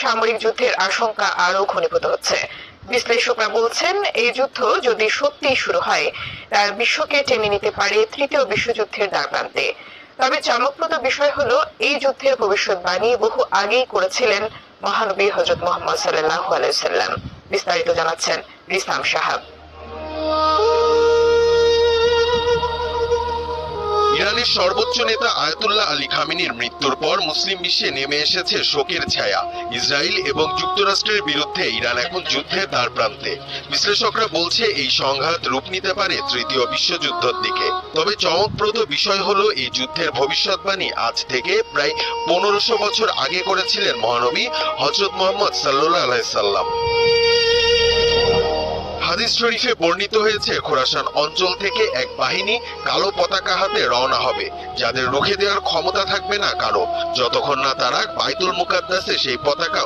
সামরিক যুদ্ধের আশঙ্কা আরও ঘনীভূত হচ্ছে। বিশ্লেষকরা বলছেন, এই যুদ্ধ যদি সত্যি শুরু হয় তার বিশ্বকে টেনে নিতে পারে তৃতীয় বিশ্বযুদ্ধের দ্বারপ্রান্তে। তবে চমকপ্রদ বিষয় হলো, এই যুদ্ধের ভবিষ্যৎবাণী বহু আগেই করেছিলেন মহানবী হযরত মুহাম্মদ সাল্লাল্লাহু আলাইহি ওয়াসাল্লাম। বিস্তারিত জানাচ্ছেন রিসলাম সাহাব। ইরানের সর্বোচ্চ নেতা আয়াতুল্লাহ আলী খামেনির মৃত্যুর পর মুসলিম বিশ্বে নেমে এসেছে শোকের ছায়া। ইসরায়েল এবং যুক্তরাষ্ট্রের বিরুদ্ধে ইরান এখন যুদ্ধের দ্বারপ্রান্তে। বিশ্লেষকরা বলছে, এই সংঘাত রূপ নিতে পারে তৃতীয় বিশ্বযুদ্ধের দিকে। তবে চমকপ্রদ বিষয় হলো, এই যুদ্ধের ভবিষ্যৎবাণী আজ থেকে প্রায় 1500 বছর আগে করেছিলেন মহানবী হযরত মুহাম্মদ সাল্লাল্লাহু আলাইহি সাল্লাম। হাদিস শরীফে বর্ণিত হয়েছে, খোরাসান অঞ্চল থেকে এক বাহিনী কালো পতাকা হাতে রওনা হবে, যাদের রুখে দেওয়ার ক্ষমতা থাকবে না কারো, যতক্ষণ না তারা বাইতুল মুকাদ্দাসে সেই পতাকা